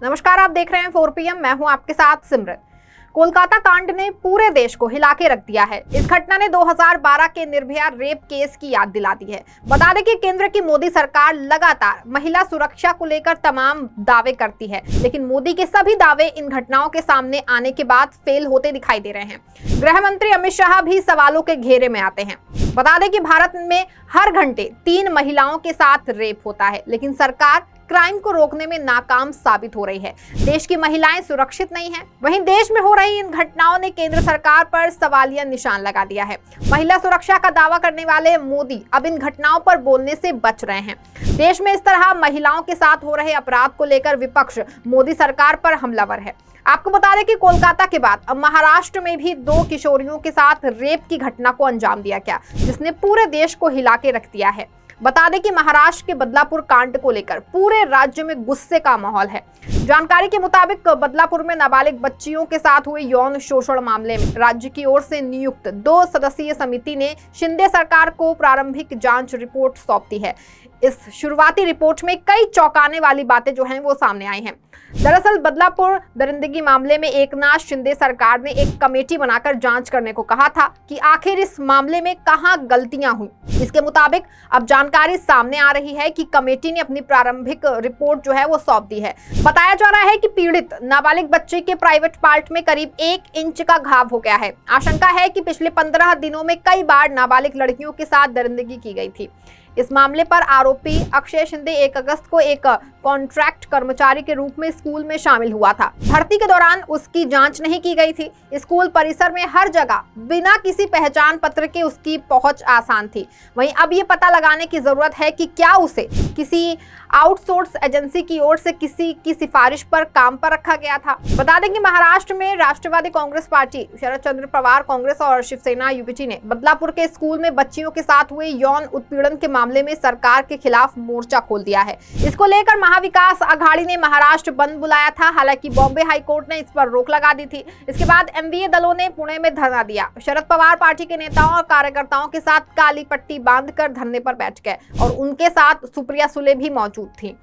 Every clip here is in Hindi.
नमस्कार, आप देख रहे हैं 4 PM। मैं हूं आपके साथ सिमरन। कोलकाता कांड ने पूरे देश को हिला के रख दिया है। इस घटना ने 2012 के निर्भया रेप केस की याद दिला दी है। बता दें कि केंद्र की मोदी सरकार लगातार महिला सुरक्षा को लेकर तमाम दावे करती है, लेकिन मोदी के सभी दावे इन घटनाओं के सामने आने के बाद फेल होते दिखाई दे रहे हैं। गृह मंत्री अमित शाह भी सवालों के घेरे में आते हैं। बता दें कि भारत में हर घंटे 3 महिलाओं के साथ रेप होता है, लेकिन सरकार क्राइम को रोकने में नाकाम साबित हो रही है। देश की महिलाएं सुरक्षित नहीं हैं। वहीं देश में हो रही इन घटनाओं ने केंद्र सरकार पर सवालिया निशान लगा दिया है। महिला सुरक्षा का दावा करने वाले मोदी अब इन घटनाओं पर बोलने से बच रहे हैं। देश में इस तरह महिलाओं के साथ हो रहे अपराध को लेकर विपक्ष मोदी सरकार पर हमलावर है। आपको बता दें कि कोलकाता के बाद अब महाराष्ट्र में भी 2 किशोरियों के साथ रेप की घटना को अंजाम दिया गया, जिसने पूरे देश को हिला के रख दिया है। बता दें कि महाराष्ट्र के बदलापुर कांड को लेकर पूरे राज्य में गुस्से का माहौल है। जानकारी के मुताबिक बदलापुर में नाबालिग बच्चियों के साथ हुए यौन शोषण मामले में राज्य की ओर से नियुक्त 2 सदस्यीय समिति ने शिंदे सरकार को प्रारंभिक जांच रिपोर्ट सौंप दी है। इस शुरुआती रिपोर्ट में कई चौंकाने वाली बातें जो हैं वो सामने आई हैं। दरअसल बदलापुर दरिंदगी मामले में एकनाथ शिंदे सरकार ने एक कमेटी बनाकर जांच करने को कहा था कि आखिर इस मामले में कहां गलतियां हुई। इसके मुताबिक अब जानकारी सामने आ रही है कि कमेटी ने अपनी प्रारंभिक रिपोर्ट जो है वो सौंप दी है। बताया जा रहा है कि पीड़ित नाबालिग बच्चे के प्राइवेट पार्ट में करीब 1 इंच का घाव हो गया है। आशंका है कि पिछले 15 दिनों में कई बार नाबालिग लड़कियों के साथ दरिंदगी की गई थी। इस मामले पर आरोपी अक्षय शिंदे 1 अगस्त को एक कॉन्ट्रैक्ट कर्मचारी के रूप में स्कूल में शामिल हुआ था। भर्ती के दौरान उसकी जांच नहीं की गई थी। स्कूल परिसर में हर जगह बिना किसी पहचान पत्र के उसकी पहुंच आसान थी। वहीं अब ये पता लगाने की जरूरत है कि क्या उसे किसी आउटसोर्स एजेंसी की ओर से किसी की सिफारिश पर काम पर रखा गया था। बता दें कि महाराष्ट्र में राष्ट्रवादी कांग्रेस पार्टी, शरद चंद्र पवार कांग्रेस और शिवसेना यूबीटी ने बदलापुर के स्कूल में बच्चियों के साथ हुए यौन उत्पीड़न के मामले में सरकार के खिलाफ मोर्चा खोल दिया है। इसको लेकर महाविकास आघाड़ी ने महाराष्ट्र बंद बुलाया था। हालांकि बॉम्बे हाईकोर्ट ने इस पर रोक लगा दी थी। इसके बाद एमवीए दलों ने पुणे में धरना दिया। शरद पवार पार्टी के नेताओं और कार्यकर्ताओं के साथ काली पट्टी बांधकर धरने पर बैठ गए और उनके साथ सुप्रिया सुले भी मौजूद थी।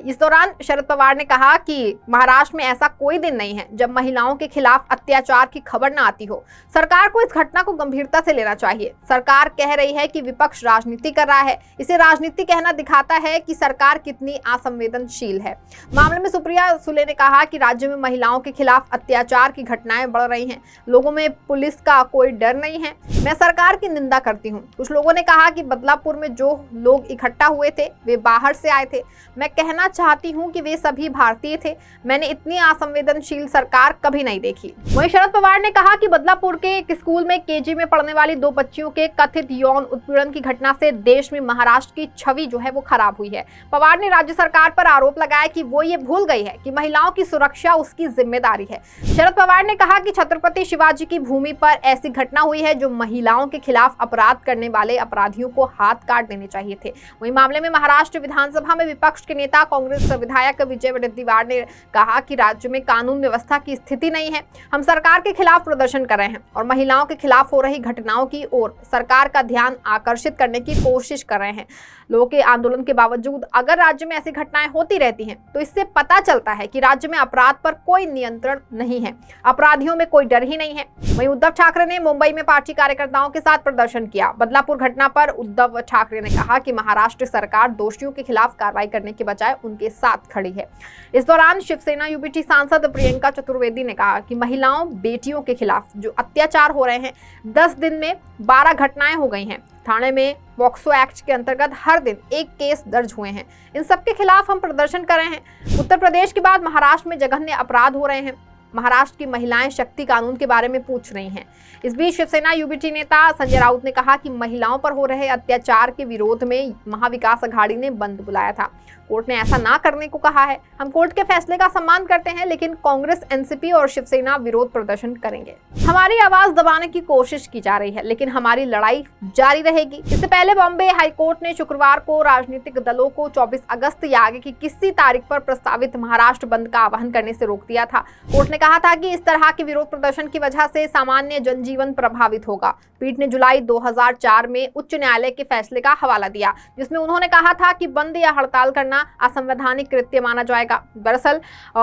इस दौरान शरद पवार ने कहा कि महाराष्ट्र में ऐसा कोई दिन नहीं है जब महिलाओं के खिलाफ अत्याचार की खबर न आती हो। सरकार को इस घटना को गंभीरता से लेना चाहिए। सरकार कह रही है कि विपक्ष राजनीति कर रहा है। इसे राजनीति कहना दिखाता है कि सरकार कितनी असंवेदनशील है। मामले में सुप्रिया सुले ने कहा कि राज्य में महिलाओं के खिलाफ अत्याचार की घटनाएं बढ़ रही हैं। लोगों में पुलिस का कोई डर नहीं है। मैं सरकार की निंदा करती हूँ। कुछ लोगों ने कहा कि बदलापुर में जो लोग इकट्ठा हुए थे वे बाहर से आए थे। मैं कहना चाहती हूं कि वे सभी भारतीय थे। मैंने इतनी असंवेदनशील सरकार कभी नहीं देखी। वहीं शरद पवार ने कहा कि बदलापुर के एक स्कूल में केजी में पढ़ने वाली 2 बच्चियों के कथित यौन उत्पीड़न की घटना से देश में महाराष्ट्र की छवि जो है वो खराब हुई है। पवार ने राज्य सरकार पर आरोप लगाया कि वो ये भूल गई है कि महिलाओं की सुरक्षा उसकी जिम्मेदारी है। शरद पवार ने कहा कि छत्रपति शिवाजी की भूमि पर ऐसी घटना हुई है जो महिलाओं के खिलाफ अपराध करने वाले अपराधियों को हाथ काट देने चाहिए थे। वहीं मामले में महाराष्ट्र विधानसभा में विपक्ष के नेता कांग्रेस विधायक विजय वडेट्टीवार ने कहा कि राज्य में कानून व्यवस्था की स्थिति नहीं है। हम सरकार के खिलाफ प्रदर्शन कर रहे हैं और महिलाओं के खिलाफ हो रही घटनाओं की ओर सरकार का ध्यान आकर्षित करने की कोशिश कर रहे हैं। लोगों के आंदोलन के बावजूद अगर राज्य में ऐसी घटनाएं होती रहती हैं तो इससे पता चलता है कि राज्य में अपराध पर कोई नियंत्रण नहीं है, अपराधियों में कोई डर ही नहीं है। वहीं उद्धव ठाकरे ने मुंबई में पार्टी कार्यकर्ताओं के साथ प्रदर्शन किया। बदलापुर घटना पर उद्धव ठाकरे ने कहा कि महाराष्ट्र सरकार दोषियों के खिलाफ कार्रवाई करने के बजाय उनके साथ खड़ी है। इस दौरान शिवसेना यूबीटी सांसद प्रियंका चतुर्वेदी ने कहा कि महिलाओं बेटियों के खिलाफ जो अत्याचार हो रहे हैं, 10 दिन में 12 घटनाएं हो गई हैं। थाने में पॉक्सो एक्ट के अंतर्गत हर दिन 1 केस दर्ज हुए हैं। इन सबके खिलाफ हम प्रदर्शन कर रहे हैं। उत्तर प्रदेश के बाद महाराष्ट्र में जघन्य अपराध हो रहे हैं। महाराष्ट्र की महिलाएं शक्ति कानून के बारे में पूछ रही हैं। इस बीच शिवसेना यूबीटी नेता संजय राउत ने कहा कि महिलाओं पर हो रहे अत्याचार के विरोध में महाविकास आघाड़ी ने बंद बुलाया था। कोर्ट ने ऐसा ना करने को कहा है। हम कोर्ट के फैसले का सम्मान करते हैं, लेकिन कांग्रेस, एनसीपी और शिवसेना विरोध प्रदर्शन करेंगे। हमारी आवाज दबाने की कोशिश की जा रही है, लेकिन हमारी लड़ाई जारी रहेगी। इससे पहले बॉम्बे हाईकोर्ट ने शुक्रवार को राजनीतिक दलों को 24 अगस्त या आगे की किसी तारीख पर प्रस्तावित महाराष्ट्र बंद का आह्वान करने से रोक दिया था। कोर्ट ने कहा था कि इस तरह के विरोध प्रदर्शन की वजह से सामान्य जनजीवन प्रभावित होगा। पीठ ने जुलाई 2004 में उच्च न्यायालय के फैसले का हवाला दिया, जिसमें उन्होंने कहा था कि बंद या हड़ताल करना असंवैधानिक कृत्य माना जाएगा। दरअसल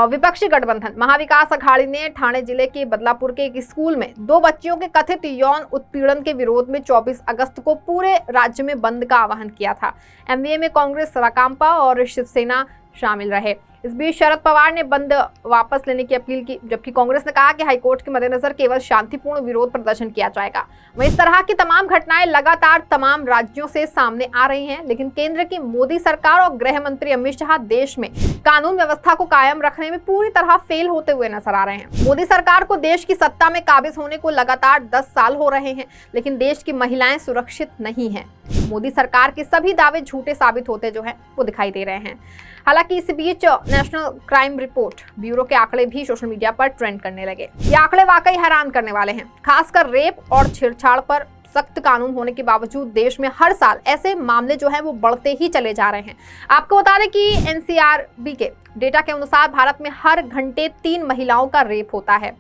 विपक्षी गठबंधन महाविकास अघाड़ी ने ठाणे जिले के बदलापुर के एक स्कूल में 2 बच्चियों के कथित यौन उत्पीड़न के विरोध में 24 अगस्त को पूरे राज्य में बंद का आह्वान किया था। एमवीए में कांग्रेस, राकांपा और शिवसेना शामिल रहे। इस बीच शरद पवार ने बंद वापस लेने की अपील की, जबकि कांग्रेस ने कहा कि हाईकोर्ट के मद्देनजर केवल शांतिपूर्ण विरोध प्रदर्शन किया जाएगा। वहीं इस तरह की तमाम घटनाएं लगातार तमाम राज्यों से सामने आ रही हैं, लेकिन केंद्र की मोदी सरकार और गृह मंत्री अमित शाह देश में कानून व्यवस्था को कायम रखने में पूरी तरह फेल होते हुए नजर आ रहे हैं। मोदी सरकार को देश की सत्ता में काबिज होने को लगातार 10 साल हो रहे हैं, लेकिन देश की महिलाएं सुरक्षित नहीं है। मोदी सरकार के सभी दावे झूठे साबित होते जो हैं वो दिखाई दे रहे हैं। हालांकि इस बीच नेशनल क्राइम रिपोर्ट ब्यूरो के आंकड़े भी सोशल मीडिया पर ट्रेंड करने लगे। ये आंकड़े वाकई हैरान करने वाले हैं। खासकर रेप और छेड़छाड़ पर सख्त कानून होने के बावजूद देश में हर साल ऐसे मामले जो हैं वो बढ़ते ही चले जा रहे हैं। आपको बता दें कि एनसीआरबी के डेटा के अनुसार भारत में हर घंटे 3 महिलाओं का रेप होता है।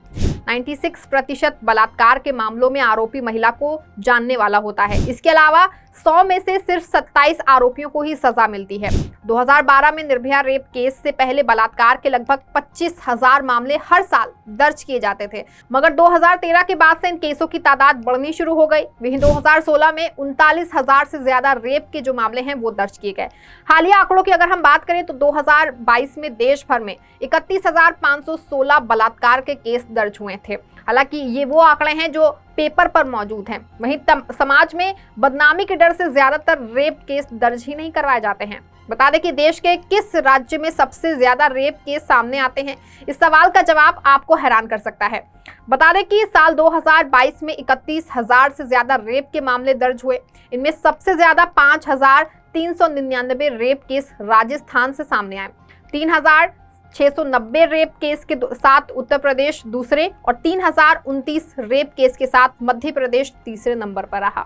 96% बलात्कार के मामलों में आरोपी महिला को जानने वाला होता है। इसके अलावा 100 में से सिर्फ 27 आरोपियों को ही सजा मिलती है। 2012 में निर्भया रेप केस से पहले बलात्कार के लगभग 25,000 मामले हर साल दर्ज किए जाते थे, मगर 2013 के बाद से इन केसों की तादाद बढ़नी शुरू हो गई। वहीं 2016 में 39,000 से ज्यादा रेप के जो मामले हैं वो दर्ज किए गए। हालिया आंकड़ों की अगर हम बात करें तो 2022 में देश भर में 31,516 बलात्कार के केस दर्ज हुए थे। हालांकि ये वो आंकड़े हैं जो पेपर पर मौजूद हैं। वहीं समाज में बदनामी के डर से ज्यादातर रेप केस दर्ज ही नहीं करवाए जाते हैं। बता दें कि देश के किस राज्य में सबसे ज्यादा रेप केस सामने आते हैं, इस सवाल का जवाब आपको हैरान कर सकता है। बता दें कि साल 2022 में 31,000 से ज्यादा रेप के मामले दर्ज हुए। इनमें सबसे ज्यादा 5,399 रेप केस राजस्थान से सामने आए। 3,690 रेप केस के साथ उत्तर प्रदेश दूसरे और 3,029 रेप केस के साथ मध्य प्रदेश तीसरे नंबर पर रहा।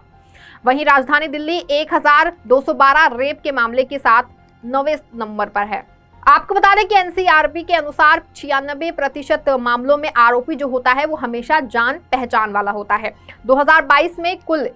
वहीं राजधानी दिल्ली 1,212 रेप के मामले के साथ 9वें नंबर पर है। आपको बता दें कि एनसीआरबी के अनुसार 96% मामलों में आरोपी जो होता है वो हमेशा जान पहचान वाला होता है। 2022 में कुल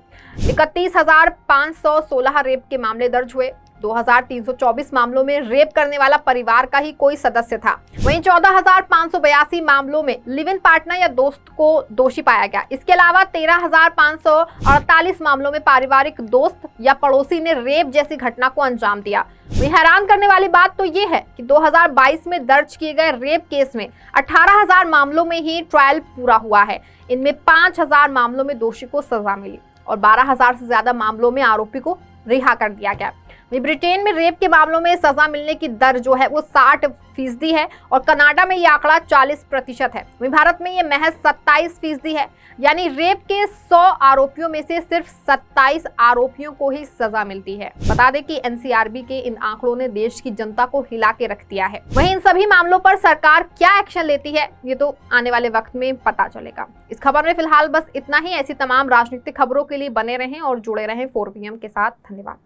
31,516 रेप के मामले दर्ज हुए। 2,324 मामलों में रेप करने वाला परिवार का ही कोई सदस्य था। वहीं 14,582 मामलों में लिव इन पार्टनर या दोस्त को दोषी पाया गया। इसके अलावा 13,548 मामलों में पारिवारिक दोस्त या पड़ोसी ने रेप जैसी घटना को अंजाम दिया। वहीं हैरान करने वाली बात तो ये है कि 2022 में दर्ज किए गए रेप केस में 18,000 मामलों में ही ट्रायल पूरा हुआ है। इनमें 5,000 मामलों में दोषी को सजा मिली और 12,000 से ज्यादा मामलों में आरोपी को रिहा कर दिया गया। वहीं ब्रिटेन में रेप के मामलों में सजा मिलने की दर जो है वो 60% है और कनाडा में ये आंकड़ा 40% है। वहीं भारत में ये महज 27% है। यानी रेप के 100 आरोपियों में से सिर्फ 27 आरोपियों को ही सजा मिलती है। बता दें कि एनसीआरबी के इन आंकड़ों ने देश की जनता को हिला के रख दिया है। वहीं इन सभी मामलों पर सरकार क्या एक्शन लेती है ये तो आने वाले वक्त में पता चलेगा। इस खबर में फिलहाल बस इतना ही। ऐसी तमाम राजनीतिक खबरों के लिए बने रहें और जुड़े रहें 4PM के साथ। धन्यवाद।